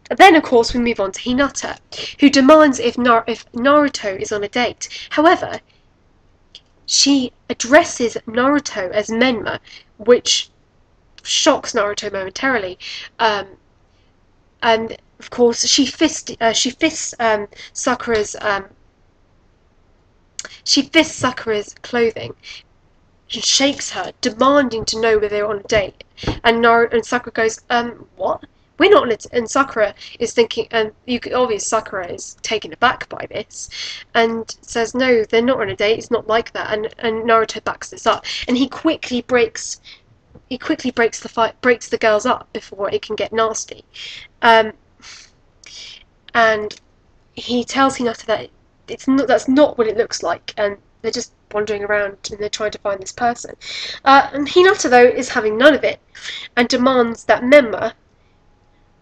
Then, of course, we move on to Hinata, who demands if Naruto is on a date. However, she addresses Naruto as Menma, which shocks Naruto momentarily. And of course, she fists Sakura's clothing, and shakes her, demanding to know whether they're on a date. And Sakura goes, what? We're not on it. And Sakura is thinking, and obviously Sakura is taken aback by this, and says, no, they're not on a date. It's not like that. And Naruto backs this up, and he quickly breaks the girls up before it can get nasty. And he tells Hinata that that's not what it looks like, and they're just wandering around and they're trying to find this person. And Hinata, though, is having none of it and demands that Menma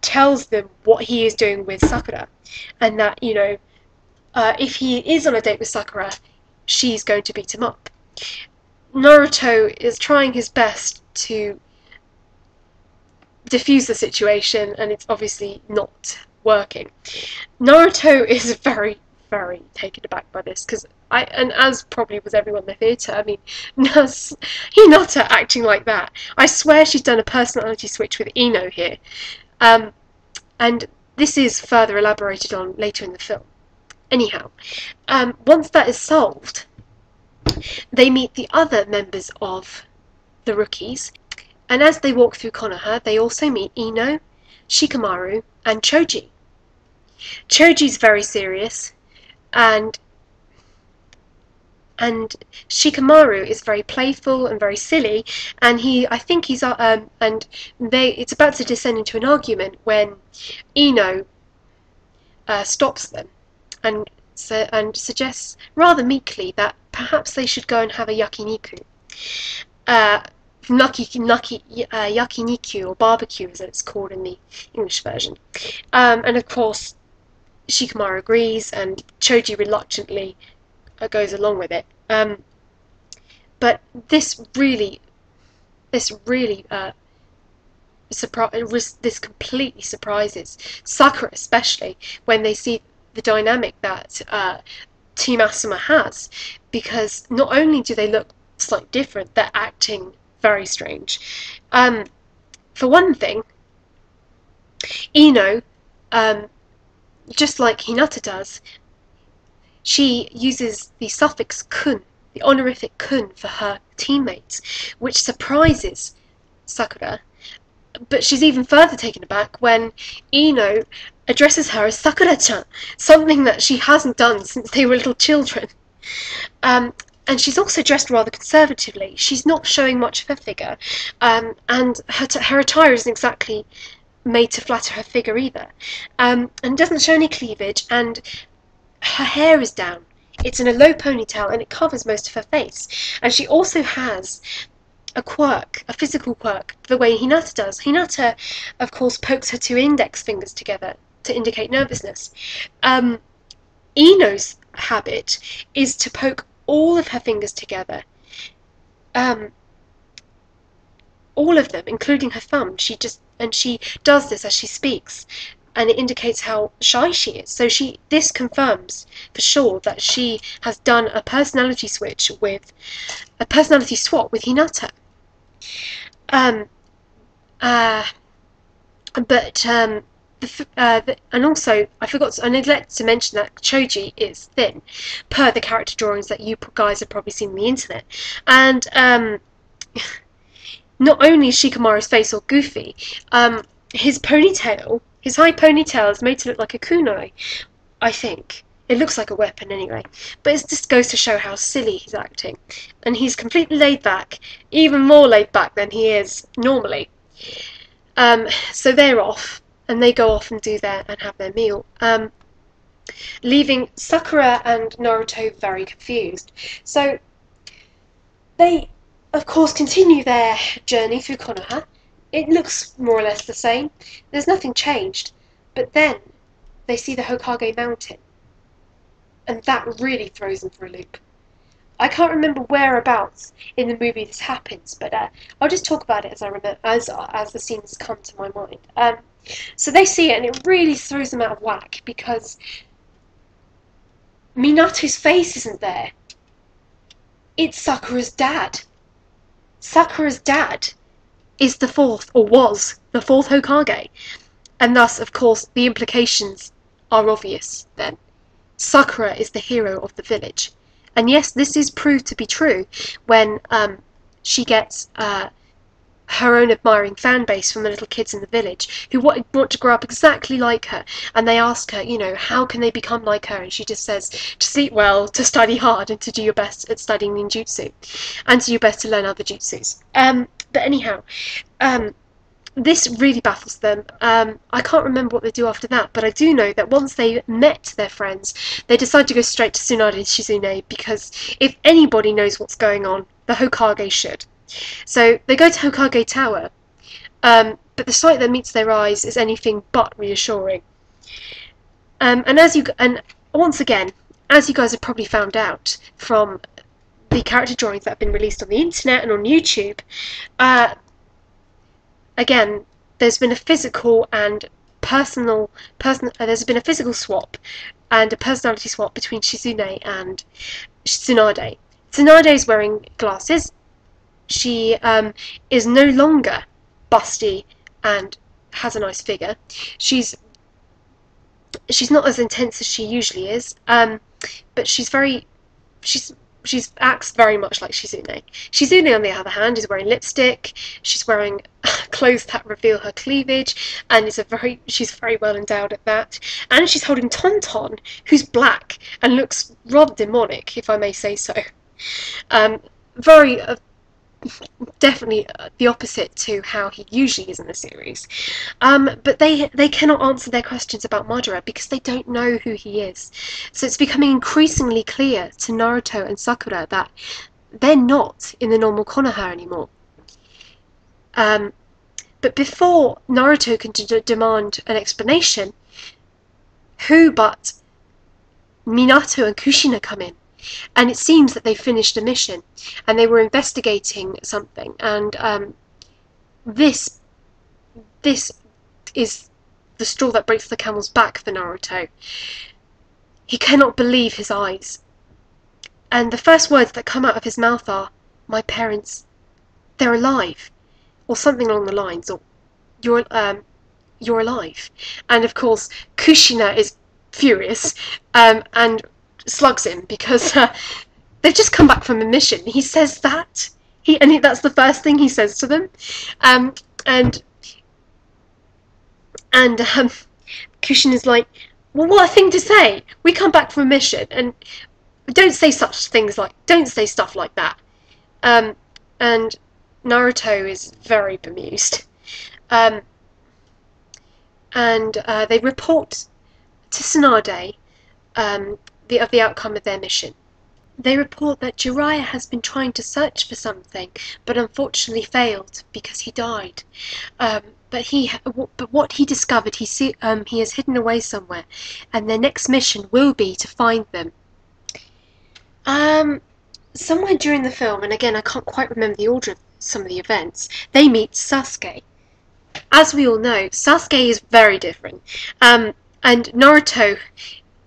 tells them what he is doing with Sakura, and that, if he is on a date with Sakura, she's going to beat him up. Naruto is trying his best to diffuse the situation, and it's obviously not working. Naruto is very, very taken aback by this, and as probably was everyone in the theatre, I mean, Hinata acting like that. I swear she's done a personality switch with Ino here. And this is further elaborated on later in the film. Anyhow, once that is solved, they meet the other members of the rookies, and as they walk through Konoha, they also meet Ino, Shikamaru, and Choji. Choji's very serious, and Shikamaru is very playful and very silly, and it's about to descend into an argument when Ino stops them and suggests rather meekly that perhaps they should go and have a yakiniku. Yakiniku, or barbecue as it's called in the English version. And of course Shikamaru agrees, and Choji reluctantly goes along with it. But this completely surprises Sakura, especially when they see the dynamic that Team Asuma has, because not only do they look slightly different, they're acting very strange. For one thing, Ino, just like Hinata does, she uses the suffix kun, the honorific kun, for her teammates, which surprises Sakura. But she's even further taken aback when Ino addresses her as Sakura-chan, something that she hasn't done since they were little children. And she's also dressed rather conservatively. She's not showing much of her figure, and her attire isn't exactly made to flatter her figure either, and doesn't show any cleavage, and her hair is down. It's in a low ponytail, and it covers most of her face. And she also has a quirk, a physical quirk, the way Hinata does. Hinata, of course, pokes her two index fingers together to indicate nervousness. Ino's habit is to poke all of her fingers together. All of them, including her thumb. She does this as she speaks, and it indicates how shy she is. So this confirms for sure that she has done a personality swap with Hinata. And also I neglected to mention that Choji is thin, per the character drawings that you guys have probably seen on the internet. And not only is Shikamaru's face all goofy, his high ponytail is made to look like a kunai, I think. It looks like a weapon anyway. But it just goes to show how silly he's acting. And he's completely laid back, even more laid back than he is normally. So they're off, and they go off and have their meal, leaving Sakura and Naruto very confused. So they, of course, continue their journey through Konoha. It looks more or less the same. There's nothing changed. But then they see the Hokage Mountain, and that really throws them for a loop. I can't remember whereabouts in the movie this happens, but I'll just talk about it as the scenes come to my mind. So they see it and it really throws them out of whack because Minato's face isn't there. It's Sakura's dad. Sakura's dad is the fourth, or was the fourth Hokage. And thus, of course, the implications are obvious then. Sakura is the hero of the village. And yes, this is proved to be true when she gets her own admiring fan base from the little kids in the village who want to grow up exactly like her, and they ask her, you know, how can they become like her, and she just says, to sleep well, to study hard, and to do your best at studying ninjutsu, and to do your best to learn other jutsus. But anyhow, this really baffles them. I can't remember what they do after that, but I do know that once they met their friends, they decide to go straight to Tsunade and Shizune, because if anybody knows what's going on, the Hokage should. So they go to Hokage Tower, but the sight that meets their eyes is anything but reassuring. And once again, as you guys have probably found out from the character drawings that have been released on the internet and on YouTube, again, there's been a physical and there's been a physical swap and a personality swap between Shizune and Tsunade. Tsunade is wearing glasses. She is no longer busty and has a nice figure. She's not as intense as she usually is, but she acts very much like Shizune. Shizune, on the other hand, is wearing lipstick. She's wearing clothes that reveal her cleavage, and she's very well endowed at that. And she's holding Tonton, who's black and looks rather demonic, if I may say so. Definitely the opposite to how he usually is in the series. But they cannot answer their questions about Madara because they don't know who he is. So it's becoming increasingly clear to Naruto and Sakura that they're not in the normal Konoha anymore. But before Naruto can demand an explanation, who but Minato and Kushina come in. And it seems that they finished a mission and they were investigating something, and this is the straw that breaks the camel's back for Naruto. He cannot believe his eyes, and the first words that come out of his mouth are, "My parents, they're alive," or something along the lines, or you're alive. And of course Kushina is furious and slugs him because they've just come back from a mission. He says that. That's the first thing he says to them. Kushin is like, well, what a thing to say. We come back from a mission, and don't say stuff like that. And Naruto is very bemused. They report to Tsunade of the outcome of their mission. They report that Jiraiya has been trying to search for something, but unfortunately failed because he died. But what he discovered, he has hidden away somewhere, and their next mission will be to find them. Somewhere during the film, and again I can't quite remember the order of some of the events, they meet Sasuke. As we all know, Sasuke is very different, and Naruto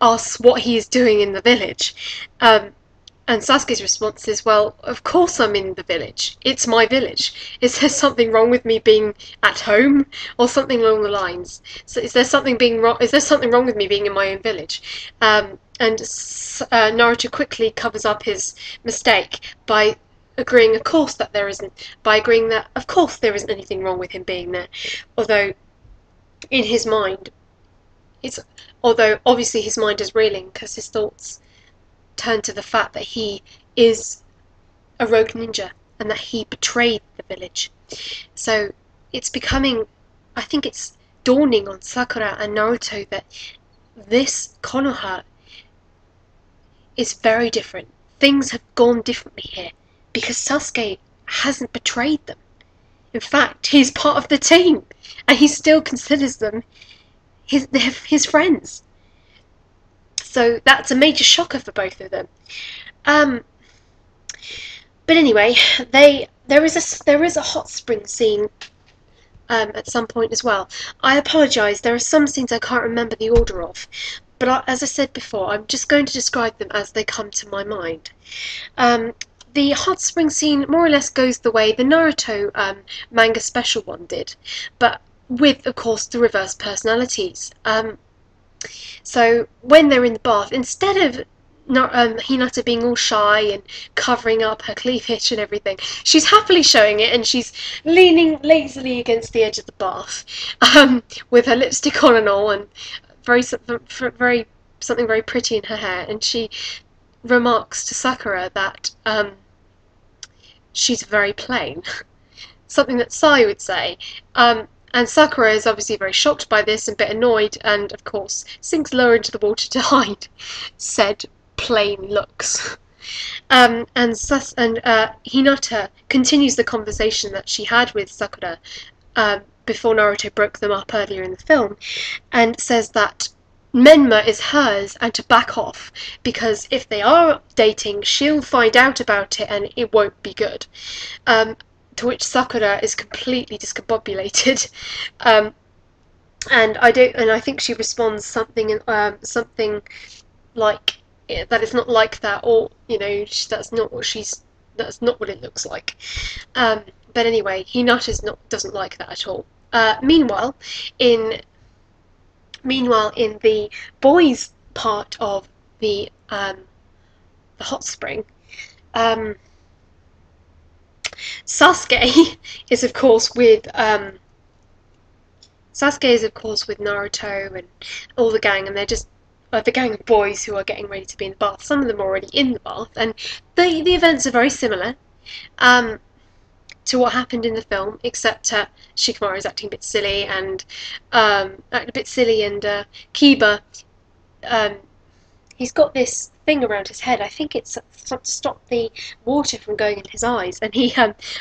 asks what he is doing in the village, and Sasuke's response is, well, of course I'm in the village, it's my village, is there something wrong with me being at home, or something along the lines. So is there something wrong with me being in my own village? Naruto quickly covers up his mistake by agreeing of course that there isn't, by agreeing that of course there isn't anything wrong with him being there, although in his mind obviously his mind is reeling because his thoughts turn to the fact that he is a rogue ninja and that he betrayed the village. So it's becoming, I think it's dawning on Sakura and Naruto that this Konoha is very different. Things have gone differently here because Sasuke hasn't betrayed them. In fact, he's part of the team and he still considers them his friends. So that's a major shocker for both of them. But anyway, there is a hot spring scene at some point as well. I apologise, there are some scenes I can't remember the order of, but as I said before, I'm just going to describe them as they come to my mind. The hot spring scene more or less goes the way the Naruto manga special one did, but with, of course, the reverse personalities. So when they're in the bath, instead of Hinata being all shy and covering up her cleavage and everything, she's happily showing it, and she's leaning lazily against the edge of the bath, with her lipstick on and all, and something very pretty in her hair, and she remarks to Sakura that she's very plain, something that Sai would say. And Sakura is obviously very shocked by this and a bit annoyed, and of course sinks lower into the water to hide said plain looks. Hinata continues the conversation that she had with Sakura before Naruto broke them up earlier in the film, and says that Menma is hers and to back off, because if they are dating, she'll find out about it and it won't be good. To which Sakura is completely discombobulated, and I think she responds something like that it's not like that, or that's not what it looks like. But anyway, Hinata doesn't like that at all. Meanwhile, in the boys' part of the hot spring, Sasuke is of course with Naruto and all the gang, and they're just the gang of boys who are getting ready to be in the bath. Some of them are already in the bath, and the events are very similar to what happened in the film, except Shikamaru is acting a bit silly, and Kiba, he's got this thing around his head. I think it's to stop the water from going in his eyes, and he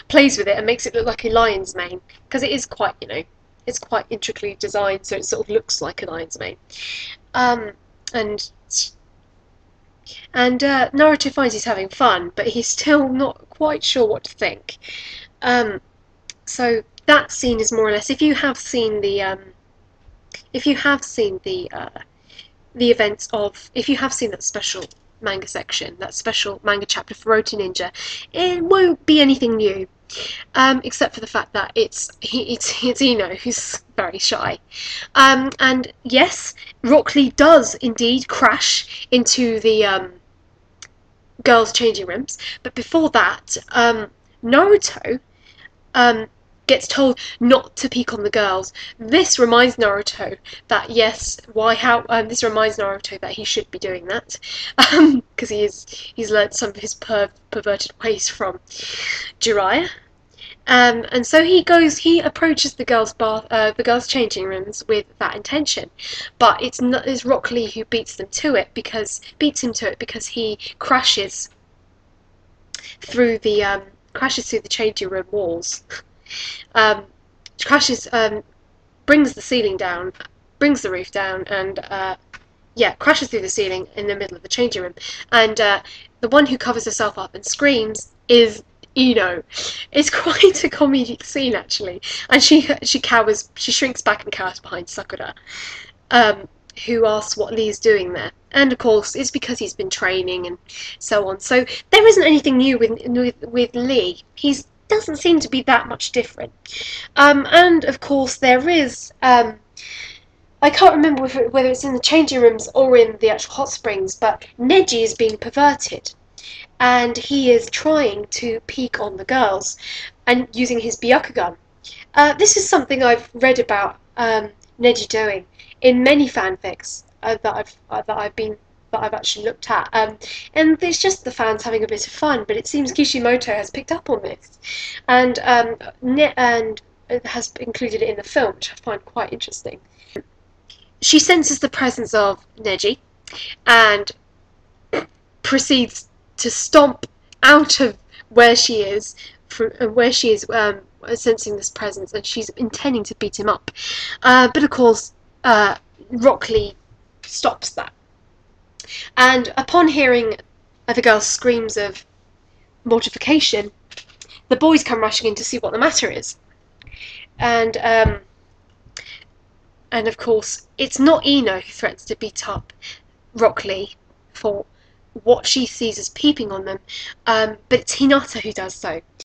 plays with it and makes it look like a lion's mane, because it is quite, it's quite intricately designed, so it sort of looks like a lion's mane. And Naruto finds he's having fun, but he's still not quite sure what to think. So that scene is more or less, if you have seen the events of, if you have seen that special manga section, that special manga chapter for Road to Ninja, it won't be anything new, except for the fact that it's Ino who's very shy. And yes, Rock Lee does indeed crash into the girls' changing rooms, but before that, Naruto gets told not to peek on the girls. This reminds Naruto that this reminds Naruto that he should be doing that, because he's learned some of his perverted ways from Jiraiya. And so he approaches the girls' changing rooms with that intention, but it's Rock Lee who beats him to it because he crashes through the changing room walls. Brings the ceiling down, brings the roof down, and crashes through the ceiling in the middle of the changing room. And the one who covers herself up and screams is Ino. It's quite a comedic scene, actually, and she shrinks back and cowers behind Sakura, who asks what Lee's doing there. And of course, it's because he's been training and so on. So there isn't anything new with Lee. He doesn't seem to be that much different. And of course, there is. I can't remember whether it's in the changing rooms or in the actual hot springs, but Neji is being perverted, and he is trying to peek on the girls and using his Byakugan. This is something I've read about Neji doing in many fanfics that I've actually looked at, and it's just the fans having a bit of fun. But it seems Kishimoto has picked up on this, and has included it in the film, which I find quite interesting. She senses the presence of Neji and proceeds to stomp out of where she is, sensing this presence, and she's intending to beat him up. But of course, Rock Lee stops that. And upon hearing the girl's screams of mortification, the boys come rushing in to see what the matter is. And of course, it's not Ino who threatens to beat up Rock Lee for what she sees as peeping on them, but it's Hinata who does so.